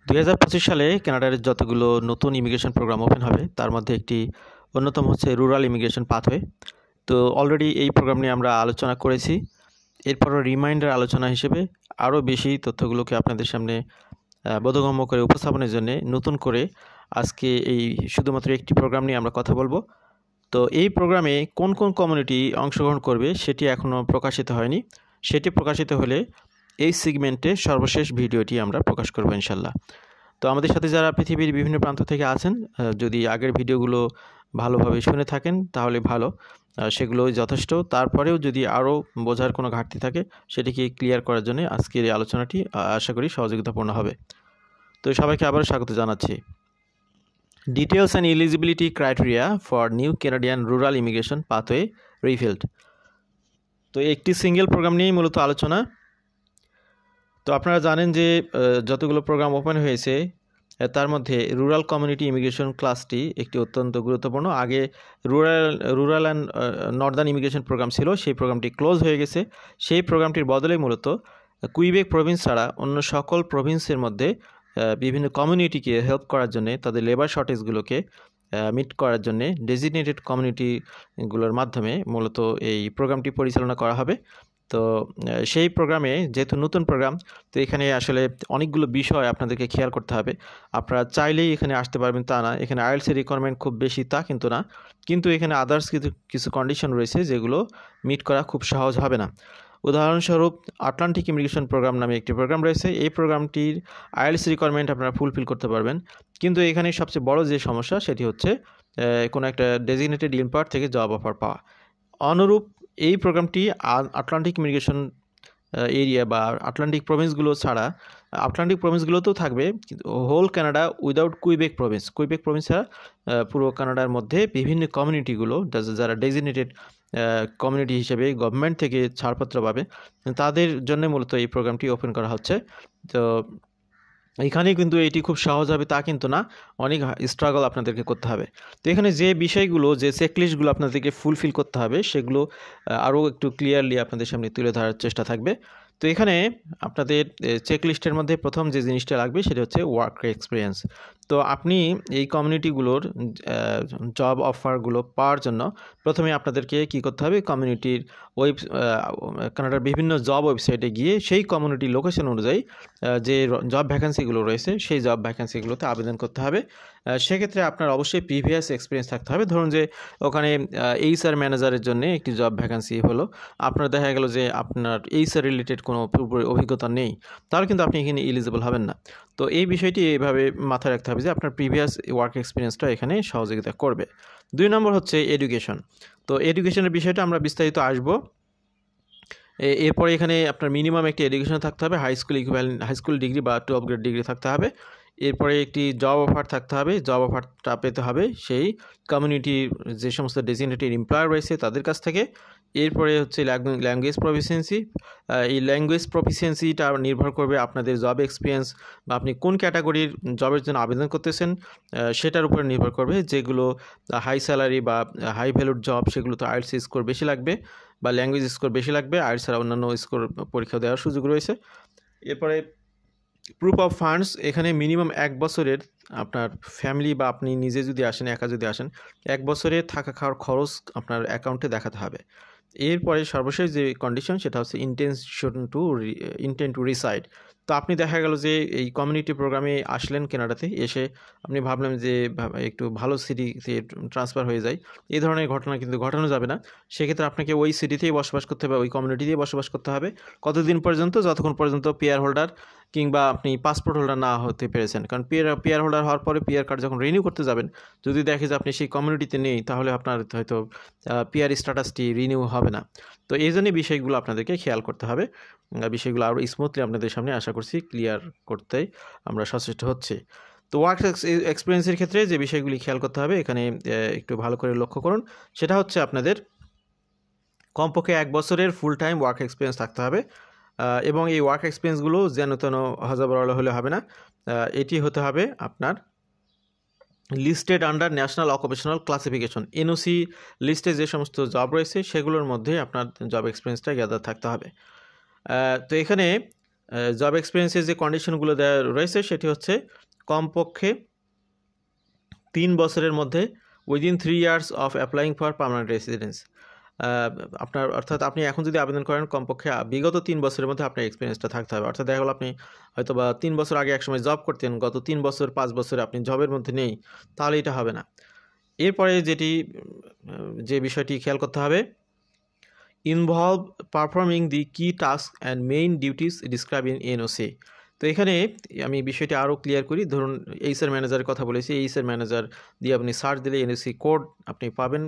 2025 সালে কানাডার যতগুলো নতুন ইমিগ্রেশন প্রোগ্রাম ওপেন হবে তার মধ্যে একটি অন্যতম হচ্ছে রুরাল ইমিগ্রেশন পাথওয়ে। তো অলরেডি এই প্রোগ্রাম নিয়ে আমরা আলোচনা করেছি। এরপরও রিমাইন্ডার আলোচনা হিসেবে আরও বেশি তথ্যগুলোকে আপনাদের সামনে বোধগম্য করে উপস্থাপনের জন্য নতুন করে আজকে এই শুধুমাত্র একটি প্রোগ্রাম নিয়ে আমরা কথা বলবো। তো এই প্রোগ্রামে কোন কোন কমিউনিটি অংশগ্রহণ করবে সেটি এখনও প্রকাশিত হয়নি। সেটি প্রকাশিত হলে এই সেগমেন্টে সর্বশেষ ভিডিওটি আমরা প্রকাশ করব ইনশাল্লাহ। তো আমাদের সাথে যারা পৃথিবীর বিভিন্ন প্রান্ত থেকে আছেন, যদি আগের ভিডিওগুলো ভালোভাবে শুনে থাকেন তাহলে ভালো, সেগুলো যথেষ্ট। তারপরেও যদি আরও বোঝার কোনো ঘাটতি থাকে সেটিকে ক্লিয়ার করার জন্য আজকের এই আলোচনাটি আশা করি সহযোগিতাপূর্ণ হবে। তো সবাইকে আবারও স্বাগত জানাচ্ছি। Details and eligibility criteria for new Canadian rural immigration pathway রিফিল্ড। তো একটি সিঙ্গেল প্রোগ্রাম নিয়েই মূলত আলোচনা। তো আপনারা জানেন যে যতগুলো প্রোগ্রাম ওপেন হয়েছে তার মধ্যে রুরাল কমিউনিটি ইমিগ্রেশন ক্লাসটি একটি অত্যন্ত গুরুত্বপূর্ণ। আগে rural and Northern immigration program ছিল, সেই প্রোগ্রামটি ক্লোজ হয়ে গেছে। সেই প্রোগ্রামটির বদলে মূলত কুইবেক প্রভিন্স ছাড়া অন্য সকল প্রভিন্সের মধ্যে বিভিন্ন কমিউনিটিকে হেল্প করার জন্যে, তাদের লেবার শর্টেজগুলোকে মিট করার জন্যে ডেজিগনেটেড কমিউনিটিগুলোর মাধ্যমে মূলত এই প্রোগ্রামটি পরিচালনা করা হবে। তো সেই প্রোগ্রামে যেহেতু নতুন প্রোগ্রাম, তো এখানে আসলে অনেকগুলো বিষয় আপনাদেরকে খেয়াল করতে হবে। আপনারা চাইলেই এখানে আসতে পারবেন তা না, এখানে আইএলটিএস রিকোয়ারমেন্ট খুব বেশি তা কিন্তু না, কিন্তু এখানে আদার্স কিছু কন্ডিশন রয়েছে যেগুলো মিট করা খুব সহজ হবে না। উদাহরণস্বরূপ আটলান্টিক ইমিগ্রেশন প্রোগ্রাম নামে একটি প্রোগ্রাম রয়েছে। এই প্রোগ্রামটির আইএলটিএস রিকোয়ারমেন্ট আপনারা ফুলফিল করতে পারবেন, কিন্তু এখানে সবচেয়ে বড় যে সমস্যা সেটি হচ্ছে কোনো একটা ডেজিগনেটেড এমপ্লয়ার থেকে জব অফার পাওয়া। অনুরূপ এই প্রোগ্রামটি আটলান্টিক ইমিগ্রেশন এরিয়া বা আটলান্টিক প্রভিন্সগুলো ছাড়া, আটলান্টিক প্রভিন্সগুলোতেও থাকবে, কিন্তু whole Canada without Quebec province ছাড়া পুরো কানাডার মধ্যে বিভিন্ন কমিউনিটিগুলো যারা ডেজিগনেটেড কমিউনিটি হিসেবে গভর্নমেন্ট থেকে ছাড়পত্র পাবে, তাদের জন্য মূলত এই প্রোগ্রামটি ওপেন করা হচ্ছে। তো এখানে কিন্তু এটি খুব সহজ হবে তা কিন্তু না, অনেক স্ট্রাগল আপনাদেরকে করতে হবে। তো এখানে যে বিষয়গুলো, যে চেকলিস্টগুলো আপনাদেরকে ফুলফিল করতে হবে সেগুলো আরও একটু ক্লিয়ারলি আপনাদের সামনে তুলে ধরার চেষ্টা থাকবে। তো এখানে আপনাদের চেকলিস্টের মধ্যে প্রথম যে জিনিসটা লাগবে সেটা হচ্ছে ওয়ার্ক এক্সপিরিয়েন্স। তো আপনি এই কমিউনিটিগুলোর জব অফারগুলো পাওয়ার জন্য প্রথমে আপনাদেরকে কী করতে হবে, কমিউনিটির কানাডার বিভিন্ন জব ওয়েবসাইটে গিয়ে সেই কমিউনিটি লোকেশন অনুযায়ী যে জব ভ্যাকেন্সিগুলো রয়েছে সেই জব ভ্যাকেন্সিগুলোতে আবেদন করতে হবে। সেক্ষেত্রে আপনার অবশ্যই প্রিভিয়াস এক্সপিরিয়েন্স থাকতে হবে। ধরুন যে ওখানে এইচআর ম্যানেজারের জন্য একটি জব ভ্যাকেন্সি হলো, আপনার দেখা গেল যে আপনার এইচআর রিলেটেড কোনো অভিজ্ঞতা নেই, তাহলে কিন্তু আপনি এখানে এলিজিবল হবেন না। তো এই বিষয়টি এইভাবে মাথায় রাখতে হবে যে আপনার প্রিভিয়াস ওয়ার্ক এক্সপিরিয়েন্সটা এখানে সহযোগিতা করবে। 2 নম্বর হচ্ছে এডুকেশন। তো এডুকেশনের বিষয়টা আমরা বিস্তারিত আসবো। এরপরে এখানে আপনার মিনিমাম একটি এডুকেশন থাকতে হবে, হাই স্কুল ডিগ্রি বা 12 গ্রেড ডিগ্রি থাকতে হবে। এরপরে একটি জব অফার থাকতে হবে, জব অফারটা পেতে হবে সেই কমিউনিটির যে সমস্ত ডেজিগনেটেড এমপ্লয়ার রয়েছে তাদের কাছ থেকে। এরপরে হচ্ছে ল্যাঙ্গুয়েজ প্রফিসিয়েন্সি। এই ল্যাঙ্গুয়েজ প্রফিসিয়েন্সিটা নির্ভর করবে আপনাদের জব এক্সপিরিয়েন্স বা আপনি কোন ক্যাটাগরির জবের জন্য আবেদন করতেছেন সেটার উপরে নির্ভর করবে। যেগুলো হাই স্যালারি বা হাই ভ্যালুড জব সেগুলো তো আইএলটিএস স্কোর বেশি লাগবে বা ল্যাঙ্গুয়েজ স্কোর বেশি লাগবে, আইএলটিএস ছাড়া অন্যান্য স্কোর পরীক্ষা দেওয়ার সুযোগ রয়েছে। এরপরে প্রুফ অফ ফান্ডস, এখানে মিনিমাম 1 বছরের আপনার ফ্যামিলি বা আপনি নিজে যদি আসেন, একা যদি আসেন, 1 বছরে থাকা খাওয়ার খরচ আপনার অ্যাকাউন্টে দেখাতে হবে। এরপরে সর্বশেষ যে কন্ডিশন সেটা হচ্ছে ইন্টেন্ট টু রিসাইড। তো আপনি দেখা গেল যে এই কমিউনিটি প্রোগ্রামে আসলেন কানাডাতে, এসে আপনি ভাবলেন যে একটু ভালো সিটিতে ট্রান্সফার হয়ে যায়, এই ধরনের ঘটনা কিন্তু ঘটানো যাবে না। সেক্ষেত্রে আপনাকে ওই সিটিতেই বসবাস করতে হবে, ওই কমিউনিটিতেই বসবাস করতে হবে। কতদিন পর্যন্ত? যতক্ষণ পর্যন্ত পিআর হোল্ডার কিংবা আপনি পাসপোর্ট হোল্ডার না হতে পেরেছেন। কারণ পিআর হোল্ডার হওয়ার পরে পিআর কার্ড যখন রিনিউ করতে যাবেন, যদি দেখে যে আপনি সেই কমিউনিটিতে নেই, তাহলে আপনার হয়তো পিআর স্ট্যাটাসটি রিনিউ হবে না। তো এই জন্যই বিষয়গুলো আপনাদেরকে খেয়াল করতে হবে। বিষয়গুলো আরও স্মুথলি আপনাদের সামনে আশা করছি ক্লিয়ার করতে আমরা সচেষ্ট হচ্ছি। তো ওয়ার্ক এক্সপিরিয়েন্সের ক্ষেত্রে যে বিষয়গুলি খেয়াল করতে হবে এখানে একটু ভালো করে লক্ষ্য করুন। সেটা হচ্ছে আপনাদের কমপক্ষে 1 বছরের ফুল টাইম ওয়ার্ক এক্সপিরিয়েন্স থাকতে হবে, এবং এই ওয়ার্ক এক্সপিরিয়েন্সগুলো যেন তেন হজাবরল হলে হবে না। এটি হতে হবে আপনার listed under national occupational classification, NOC লিস্টে যে সমস্ত জব রয়েছে সেগুলোর মধ্যে আপনার জব এক্সপিরিয়েন্সটা গ্যাদার থাকতে হবে। তো এখানে জব এক্সপিরিয়েন্সের যে কন্ডিশনগুলো দেওয়া রয়েছে সেটি হচ্ছে কমপক্ষে 3 বছরের মধ্যে within 3 years of applying for permanent residence. আপনার অর্থাৎ আপনি এখন যদি আবেদন করেন কমপক্ষে বিগত 3 বছরের মধ্যে আপনার এক্সপিরিয়েন্সটা থাকতে হবে। অর্থাৎ দেখা গেলো আপনি হয়তো বা 3 বছর আগে একসময় জব করতেন, গত 3 বছর 5 বছরে আপনি জবের মধ্যে নেই, তাহলে এটা হবে না। এরপরে যে বিষয়টি খেয়াল করতে হবে, ইনভলভ পারফর্মিং দি কি task and main duties describe in NOC. তো এখানে আমি বিষয়টি আরও ক্লিয়ার করি। ধরুন এইচআর ম্যানেজারের কথা বলেছি, এইচআর ম্যানেজার দিয়ে আপনি সার্চ দিলে এনওসি কোড আপনি পাবেন।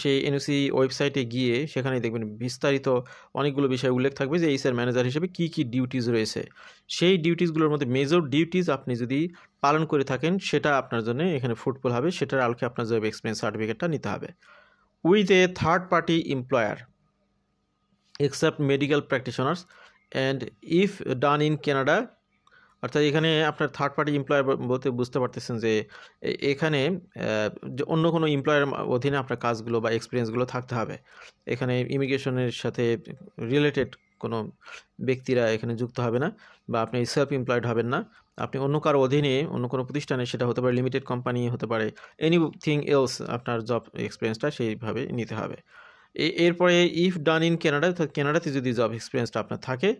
সেই এনওসি ওয়েবসাইটে গিয়ে সেখানে দেখবেন বিস্তারিত অনেকগুলো বিষয় উল্লেখ থাকবে যে এইচআর ম্যানেজার হিসেবে কী কী ডিউটিস রয়েছে। সেই ডিউটিসগুলোর মধ্যে মেজর ডিউটিস আপনি যদি পালন করে থাকেন সেটা আপনার জন্য এখানে ফ্রুটফুল হবে, সেটার আলোকে আপনার জব এক্সপিরিয়েন্স সার্টিফিকেটটা নিতে হবে। With a third party employer except medical practitioners and if done in Canada। অর্থাৎ এখানে আপনার থার্ড পার্টি এমপ্লয়ার বলতে বুঝতে পারতেছেন যে এখানে অন্য কোনো এমপ্লয়ারের অধীনে আপনার কাজগুলো বা এক্সপিরিয়েন্সগুলো থাকতে হবে। এখানে ইমিগ্রেশনের সাথে রিলেটেড কোনো ব্যক্তিরা এখানে যুক্ত হবে না, বা আপনি সেলফ এমপ্লয়েড হবেন না। আপনি অন্য কারো অধীনে অন্য কোনো প্রতিষ্ঠানে, সেটা হতে পারে লিমিটেড কোম্পানি, হতে পারে এনিথিং এলস, আপনার জব এক্সপিরিয়েন্সটা সেইভাবে নিতে হবে। এরপরে ইফ ডান ইন কানাডা, কানাডাতে যদি জব এক্সপিরিয়েন্সটা আপনার থাকে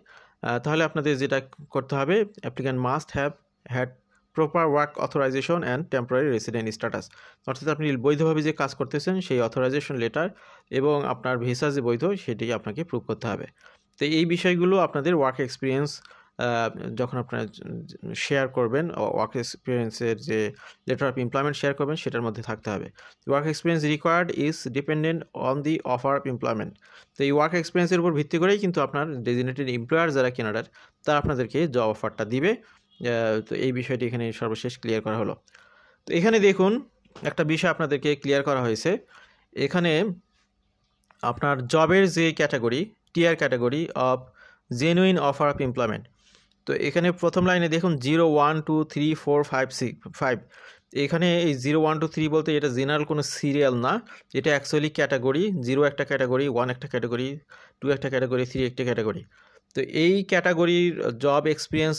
তাহলে আপনাদের যেটা করতে হবে, applicant must have had proper work authorisation and temporary resident status. অর্থাৎ আপনি বৈধভাবে যে কাজ করতেছেন সেই অথরাইজেশন লেটার এবং আপনার ভিসা যে বৈধ সেটি আপনাকে প্রুভ করতে হবে। তো এই বিষয়গুলো আপনাদের ওয়ার্ক এক্সপিরিয়েন্স যখন আপনারা শেয়ার করবেন, ওয়ার্ক এক্সপিরিয়েন্সের যে লেটার অফ এমপ্লয়মেন্ট শেয়ার করবেন সেটার মধ্যে থাকতে হবে। Work experience required is dependent on the offer of employment. তো এই ওয়ার্ক এক্সপিরিয়েন্সের উপর ভিত্তি করেই কিন্তু আপনার ডেজিগনেটেড এমপ্লয়ার যারা কেনাডার, তারা আপনাদেরকে জব অফারটা দিবে। তো এই বিষয়টি এখানে সর্বশেষ ক্লিয়ার করা হলো। তো এখানে দেখুন একটা বিষয় আপনাদেরকে ক্লিয়ার করা হয়েছে। এখানে আপনার জবের যে category, tier category of genuine offer of employment. তো এখানে প্রথম লাইনে দেখুন 0, 1, 2, 3, 4, 5, 6, 5। এখানে এই 0, 1, 2, 3 বলতে এটা জেনারেল কোনো সিরিয়াল না, এটা অ্যাকচুয়ালি ক্যাটাগরি। 0 একটা ক্যাটাগরি, 1 একটা ক্যাটাগরি, 2 একটা ক্যাটাগরি, 3 একটা ক্যাটাগরি। তো এই ক্যাটাগরির জব এক্সপিরিয়েন্স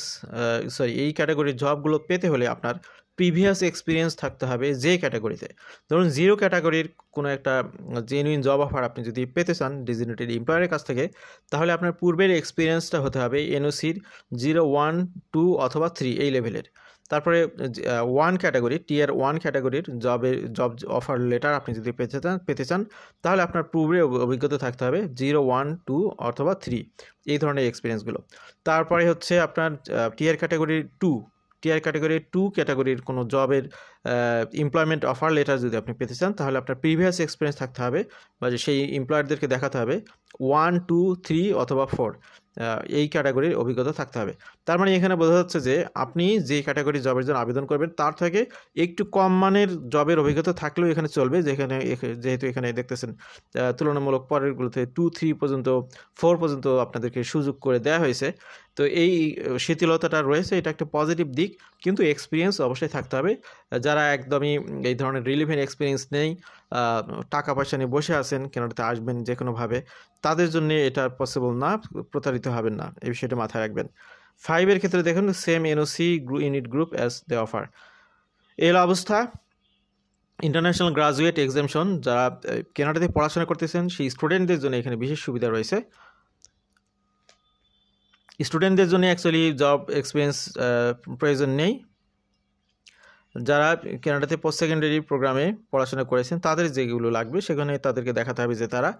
এই ক্যাটাগরির জবগুলো পেতে হলে আপনার প্রিভিয়াস এক্সপিরিয়েন্স থাকতে হবে যে ক্যাটাগরিতে। ধরুন 0 ক্যাটাগরির কোনো একটা জেনুইন জব অফার আপনি যদি পেতে চান ডেজিগনেটেড এমপ্লয়ারের কাছ থেকে, তাহলে আপনার পূর্বের এক্সপিরিয়েন্সটা হতে হবে এনওসির 0, 1, 2 অথবা 3 এই লেভেলের। তারপরে 1 ক্যাটাগরি, টিয়ার 1 ক্যাটাগরির জব অফার লেটার আপনি যদি পেতে চান তাহলে আপনার পূর্বের অভিজ্ঞতা থাকতে হবে 0, 1, 2 অথবা 3 এই ধরনের এক্সপিরিয়েন্সগুলো। তারপরে হচ্ছে আপনার টিয়ার ক্যাটাগরি 2, টিয়ার ক্যাটাগরি 2 ক্যাটাগরির কোনো জবের এমপ্লয়মেন্ট অফার লেটার যদি আপনি পেতে চান তাহলে আপনার প্রিভিয়াস এক্সপিরিয়েন্স থাকতে হবে, বা সেই এমপ্লয়ারদেরকে দেখাতে হবে 1, 2, 3 অথবা 4 এই ক্যাটাগরির অভিজ্ঞতা থাকতে হবে। তার মানে এখানে বোঝা যাচ্ছে যে আপনি যে ক্যাটাগরি জবের জন্য আবেদন করবেন তার থেকে একটু কম মানের জবের অভিজ্ঞতা থাকলেও এখানে চলবে। যেহেতু এখানে দেখতেছেন তুলনামূলক পরেরগুলোতে 2, 3 পর্যন্ত, 4 পর্যন্ত আপনাদেরকে সুযোগ করে দেওয়া হয়েছে। তো এই শিথিলতাটা রয়েছে, এটা একটা পজিটিভ দিক, কিন্তু এক্সপিরিয়েন্স অবশ্যই থাকতে হবে। যারা একদমই এই ধরনের রিলিভেন্ট এক্সপিরিয়েন্স নেই, টাকা পয়সা নিয়ে বসে আছেন, কানাডাতে আসবেন যে কোনোভাবে, তাদের জন্য এটা পসিবল না, প্রতারিত হবেন না, এই বিষয়টা মাথায় রাখবেন। 5 ক্ষেত্রে দেখুন same NOC unit group as the offer. এর অবস্থা ইন্টারন্যাশনাল গ্রাজুয়েট এক্সামশন, যারা কানাডাতে পড়াশোনা করতেছেন সেই স্টুডেন্টদের জন্য এখানে বিশেষ সুবিধা রয়েছে। স্টুডেন্টদের জন্য অ্যাকচুয়ালি জব এক্সপিরিয়েন্স প্রয়োজন নেই। যারা কানাডাতে পোস্ট সেকেন্ডারি প্রোগ্রামে পড়াশোনা করেছেন তাদের যেগুলো লাগবে সেখানে তাদেরকে দেখাতে হবে যে তারা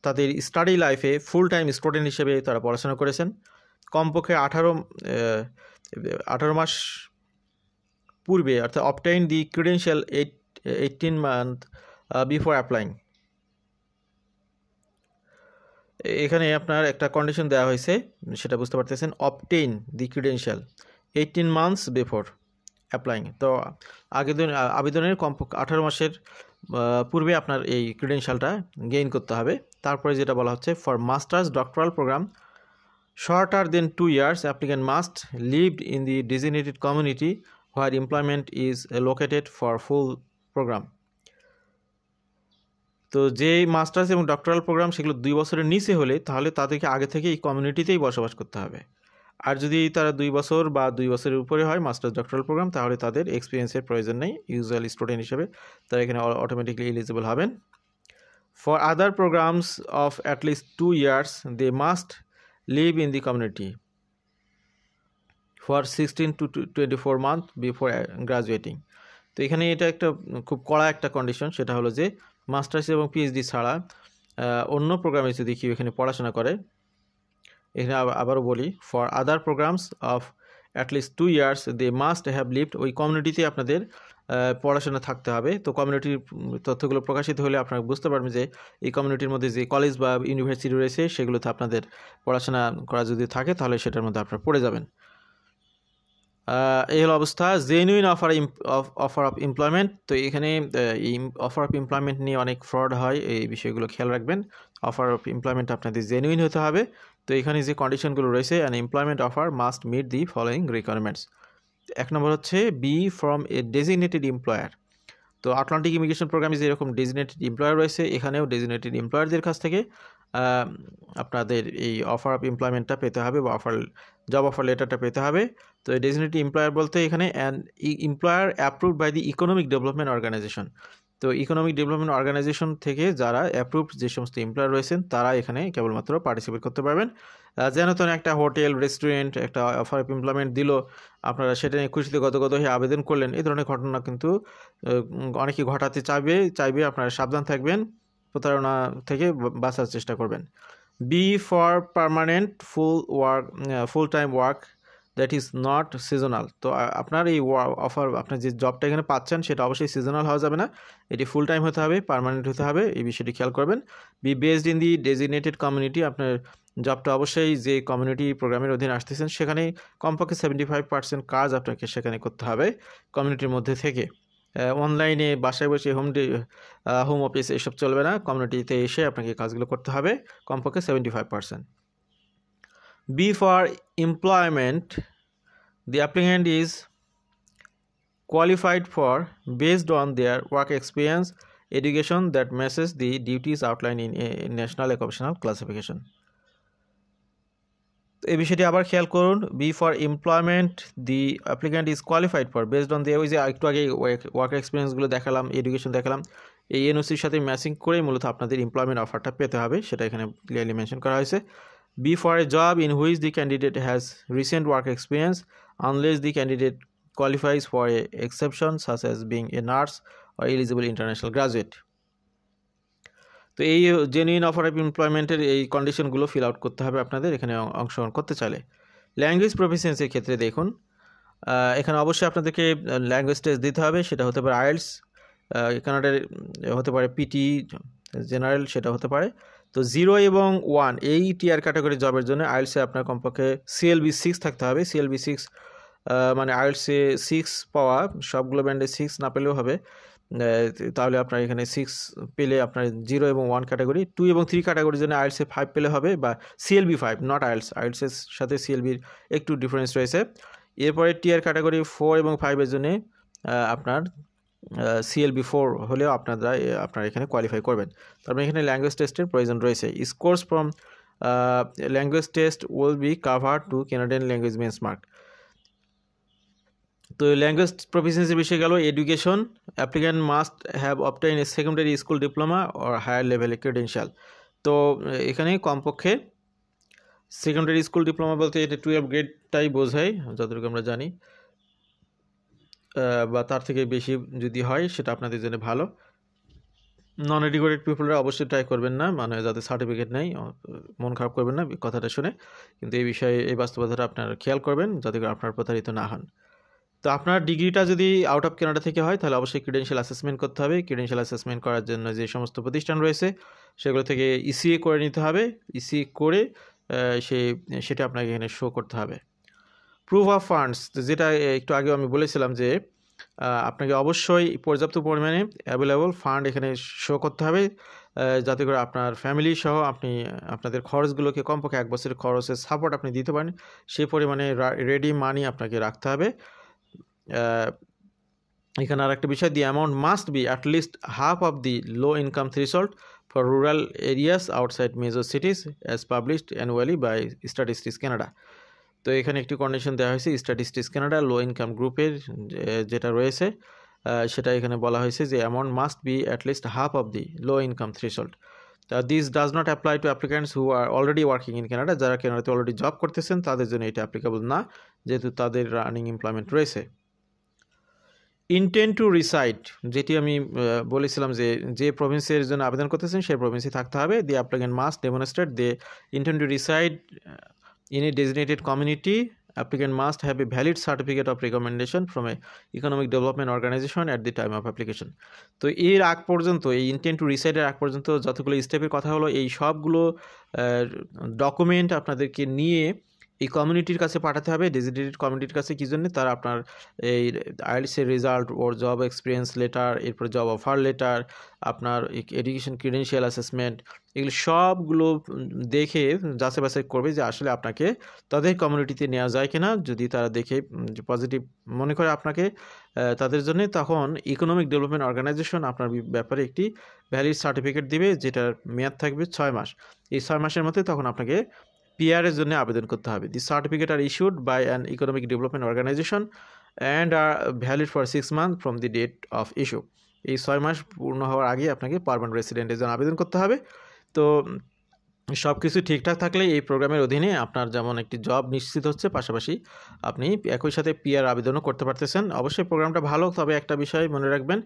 তাদের স্টাডি লাইফে ফুল টাইম স্টুডেন্ট হিসেবে তারা পড়াশোনা করেছেন, কমপক্ষে 18 মাস পূর্বে, অর্থাৎ অবটেইন দি ক্রিডেন্সিয়াল 18 মান্থ বিফোর অ্যাপ্লাইং। এখানে আপনার একটা কন্ডিশন দেওয়া হয়েছে, সেটা বুঝতে পারতেছেন, অবটেইন দি ক্রিডেন্সিয়াল 18 মান্থস বিফোর অ্যাপ্লাইং। তো আবেদনের কমপক্ষে 18 মাসের পূর্বে আপনার এই ক্রিডেন্সিয়ালটা গেইন করতে হবে। তারপরে যেটা বলা হচ্ছে, for masters doctoral program shorter than 2 years, applicant must live in the designated community where employment is located for full program. তো যে মাস্টার্স এবং ডক্টরাল প্রোগ্রাম সেগুলো 2 বছরের নিচে হলে তাহলে তাদেরকে আগে থেকে এই কমিউনিটিতেই বসবাস করতে হবে। আর যদি তারা 2 বছর বা 2 বছরের উপরে হয় মাস্টার্স ডক্টরাল প্রোগ্রাম, তাহলে তাদের এক্সপিরিয়েন্সের প্রয়োজন নেই, ইউজুয়াল স্টুডেন্ট হিসেবে তারা এখানে অটোমেটিকলি এলিজিবল হবেন। For other programs of at least 2 years they must live in the community for 16 to 24 month before graduating. তো এখানে এটা একটা খুব কড়া একটা কন্ডিশন, সেটা হলো যে মাস্টার্স এবং পিএইচডি ছাড়া অন্য প্রোগ্রামে যদি কেউ এখানে পড়াশোনা করে, এখানে আবারও বলি, for other programs of at least 2 years they must have lived, ওই কমিউনিটিতে আপনাদের পড়াশোনা থাকতে হবে। তো কমিউনিটির তথ্যগুলো প্রকাশিত হলে আপনারা বুঝতে পারবেন যে এই কমিউনিটির মধ্যে যে কলেজ বা ইউনিভার্সিটি রয়েছে সেগুলোতে আপনাদের পড়াশোনা করা যদি থাকে তাহলে সেটার মধ্যে আপনারা পড়ে যাবেন। এই হলো অবস্থা। জেনুইন অফার অফ এমপ্লয়মেন্ট, তো এখানে অফার অফ এমপ্লয়মেন্ট নিয়ে অনেক ফ্রড হয়, এই বিষয়গুলো খেয়াল রাখবেন। অফার অফ এমপ্লয়মেন্ট আপনাদের জেনুইন হতে হবে। তো এখানে যে কন্ডিশনগুলো রয়েছে, an employment offer must meet the following requirements. 1 নম্বর হচ্ছে be from a designated employer. তো আটলান্টিক ইমিগ্রেশন প্রোগ্রামে যেরকম ডেজিগনেটেড এমপ্লয়ার রয়েছে, এখানেও ডেজিগনেটেড এমপ্লয়ারদের কাছ থেকে আপনাদের এই অফার অফ এমপ্লয়মেন্টটা পেতে হবে বা জব অফার লেটারটা পেতে হবে। তো এই ডেজিগনেটেড এমপ্লয়ার বলতে এখানে an employer approved by the economic development organization. তো ইকোনমিক ডেভেলপমেন্ট অর্গানাইজেশন থেকে যারা অ্যাপ্রুভড যে সমস্ত এমপ্লয়ার রয়েছেন তারা এখানে কেবলমাত্র পার্টিসিপেট করতে পারবেন। যেন তেন একটা হোটেল রেস্টুরেন্ট একটা অফার অফ এমপ্লয়মেন্ট দিল, আপনারা সেটা নিয়ে খুশিতে গদগদ হয়ে আবেদন করলেন, এই ধরনের ঘটনা কিন্তু অনেকে ঘটাতে চাইবে। আপনারা সাবধান থাকবেন, প্রতারণা থেকে বাঁচার চেষ্টা করবেন। Be for permanent full time work that is not seasonal. তো আপনার এই অফার, আপনার যে জবটা এখানে পাচ্ছেন সেটা অবশ্যই সিজনাল হওয়া যাবে না, এটি ফুল টাইম হতে হবে, পার্মানেন্ট হতে হবে, এই বিষয়টি খেয়াল করবেন। B based in the designated community, আপনার জবটা অবশ্যই যে কমিউনিটি প্রোগ্রামের অধীনে আসতেছেন সেখানে কমপক্ষে 75% কাজ আপনাকে সেখানে করতে হবে কমিউনিটির মধ্যে থেকে। অনলাইনে বাসায় বসে হোম অফিস এসব চলবে না, কমিউনিটিতে এসে আপনাকে কাজগুলো করতে হবে কমপক্ষে 75%। Be for employment, the applicant is qualified for based on their work experience, education that matches the duties outlined in a national occupational classification. এই বিষয়টি আবার খেয়াল করুন। Be for employment the applicant is qualified for based on the, ওই যে একটু আগে work এক্সপিরিয়েন্সগুলো দেখালাম, এডুকেশন দেখালাম, এই এনওসির সাথে ম্যাচিং করেই মূলত আপনাদের এমপ্লয়মেন্ট অফারটা পেতে হবে, সেটা এখানে ক্লিয়ারলি মেনশন করা হয়েছে। Be for a job in which the candidate has recent work experience unless the candidate qualifies for a exception such as being a nurse or eligible international graduate. তো এই genuine offer of এমপ্লয়মেন্টের এই কন্ডিশনগুলো fill out করতে হবে আপনাদের এখানে অংশগ্রহণ করতে চাইলে। ল্যাঙ্গুয়েজ প্রফিসিয়েন্সির ক্ষেত্রে দেখুন, এখানে অবশ্যই আপনাদেরকে ল্যাঙ্গুয়েজ টেস্ট দিতে হবে, সেটা হতে পারে আইএলটিএস, কানাডার হতে পারে পিটি জেনারেল, সেটা হতে পারে। তো 0 এবং 1 এই টিআর ক্যাটাগরি জবের জন্য আইএলটিএসে আপনার কমপক্ষে CLB 6 থাকতে হবে। CLB 6 মানে আইএলটিএসে 6 পাওয়া, সবগুলো ব্যান্ডে 6 না পেলেও হবে, তাহলে আপনার এখানে 6 পেলে আপনার 0 এবং 1 ক্যাটাগরি, 2 এবং 3 ক্যাটাগরির জন্য আইএলটিএসে 5 পেলে হবে, বা CLB 5 নট আইএলটিএসের সাথে CLBর একটু ডিফারেন্স রয়েছে। এরপরে টিআর ক্যাটাগরি 4 এবং 5 এর জন্য আপনার CLB 4 হলেও আপনারা এখানে কোয়ালিফাই করবেন। তারপরে এখানে ল্যাঙ্গুয়েজ টেস্টের প্রয়োজন রয়েছে। Scores from language test will be covered to Canadian language benchmark. তো ল্যাঙ্গুয়েজ প্রফিসিয়েন্সি বিষয়ে গেল। Education, applicant must have obtain a secondary school diploma or higher লেভেলের ক্রেডেনশিয়াল। তো এখানে কমপক্ষে সেকেন্ডারি স্কুল ডিপ্লোমা বলতে এটা 12 গ্রেডটাই বোঝায় যতটুকু আমরা জানি, বা তার থেকে বেশি যদি হয় সেটা আপনাদের জন্য ভালো। নন এডুকেটেড পিপলরা অবশ্যই ট্রাই করবেন না, মানে যাদের সার্টিফিকেট নেই, মন খারাপ করবেন না কথাটা শুনে, কিন্তু এই বিষয়ে এই বাস্তবতাটা আপনারা খেয়াল করবেন যাতে করে আপনারা প্রতারিত না হন। তো আপনার ডিগ্রিটা যদি আউট অফ কানাডা থেকে হয় তাহলে অবশ্যই ক্রিডেনশিয়াল অ্যাসেসমেন্ট করতে হবে। ক্রিডেনশিয়াল অ্যাসেসমেন্ট করার জন্য যে সমস্ত প্রতিষ্ঠান রয়েছে সেগুলো থেকে ইসিএ করে নিতে হবে। ইসিএ করে সেটা আপনাকে এখানে শো করতে হবে। প্রুফ অফ ফান্ডস, যেটা একটু আগেও আমি বলেছিলাম যে আপনাকে অবশ্যই পর্যাপ্ত পরিমাণে অ্যাভেলেবল ফান্ড এখানে শো করতে হবে, যাতে করে আপনার ফ্যামিলি সহ আপনাদের খরচগুলোকে কমপক্ষে 1 বছরের খরচের সাপোর্ট আপনি দিতে পারেন, সেই পরিমাণে রেডি মানি আপনাকে রাখতে হবে। এখানে আর একটা বিষয়, the amount must be at least half of the low income threshold for rural areas outside major cities as published annually by statistics Canada. তো এখানে একটি কন্ডিশন দেওয়া হয়েছে স্ট্যাটিস্টিক্স কানাডা লো ইনকাম গ্রুপের যেটা রয়েছে সেটা এখানে বলা হয়েছে যে amount must be at least half of the low income threshold. This does not apply to applicants who are already working in Canada, যারা কানাডাতে অলরেডি জব করতেছেন তাদের জন্য এটা অ্যাপ্লিকেবল না, যেহেতু তাদের রানিং এমপ্লয়মেন্ট রয়েছে। ইন্টেন্ট টু রিসাইড, যেটি আমি বলেছিলাম যে প্রভিন্সের জন্য আবেদন করতেছেন সেই প্রভিন্সে থাকতে হবে। The applicant must demonstrate they intent to reside in a designated community. Applicant must have a valid certificate of recommendation from a economic development organization at the time of application. তো এর আগ পর্যন্ত, এই ইন্টেন্ট টু রিসাইডের আগ পর্যন্ত যতগুলো স্টেপের কথা হলো, এই সবগুলো ডকুমেন্ট আপনাদেরকে নিয়ে এই কমিউনিটির কাছে পাঠাতে হবে। ডেজিগনেটেড কমিউনিটির কাছে কী জন্য? তারা আপনার এই আইএলটিএসের রেজাল্ট, ওর জব এক্সপিরিয়েন্স লেটার, এরপরে জব অফার লেটার, আপনার এডুকেশন ক্রিডেন্সিয়াল অ্যাসেসমেন্ট, এগুলো সবগুলো দেখে যাচাই বাছাই করবে যে আসলে আপনাকে তাদের কমিউনিটিতে নেওয়া যায় কিনা। যদি তারা দেখে পজিটিভ মনে করে আপনাকে তাদের জন্য, তখন ইকোনমিক ডেভেলপমেন্ট অর্গানাইজেশন আপনার ব্যাপারে একটি ভ্যালিড সার্টিফিকেট দিবে, যেটার মেয়াদ থাকবে 6 মাস। এই 6 মাসের মধ্যে তখন আপনাকে পিআরের জন্য আবেদন করতে হবে। The certificate are issued by an economic development organization and are valid for 6 month from the date of issue. এই 6 মাস পূর্ণ হওয়ার আগে আপনাকে পার্মানেন্ট রেসিডেন্টের জন্য আবেদন করতে হবে। তো সব কিছু ঠিকঠাক থাকলে এই প্রোগ্রামের অধীনে আপনার যেমন একটি জব নিশ্চিত হচ্ছে, পাশাপাশি আপনি একই সাথে পিআর আবেদনও করতে পারতেছেন। অবশ্যই প্রোগ্রামটা ভালো, তবে একটা বিষয় মনে রাখবেন,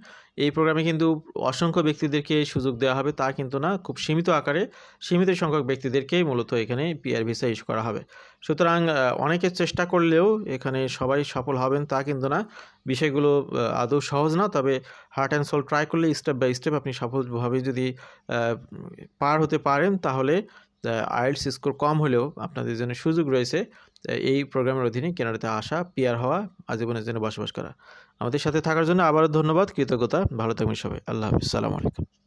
এই প্রোগ্রামে কিন্তু অসংখ্য ব্যক্তিদেরকে সুযোগ দেওয়া হবে তা কিন্তু না, খুব সীমিত আকারে সীমিত সংখ্যক ব্যক্তিদেরকেই মূলত এখানে পিআর ভিসা ইস্যু করা হবে। সুতরাং অনেকে চেষ্টা করলেও এখানে সবাই সফল হবেন তা কিন্তু না। বিষয়গুলো আদৌ সহজ না, তবে হার্ট অ্যান্ড সোল ট্রাই করলে স্টেপ বাই স্টেপ আপনি সফলভাবে যদি পার হতে পারেন, তাহলে আইএলটিএস স্কোর কম হলেও আপনাদের জন্য সুযোগ রয়েছে এই প্রোগ্রামের অধীনে কানাডাতে আসা, পিআর হওয়া, আজীবনের জন্য বসবাস করা। আমাদের সাথে থাকার জন্য আবারও ধন্যবাদ, কৃতজ্ঞতা। ভালো থাকবেন সবাই। আল্লাহ হাফিজ, সালামু আলাইকুম।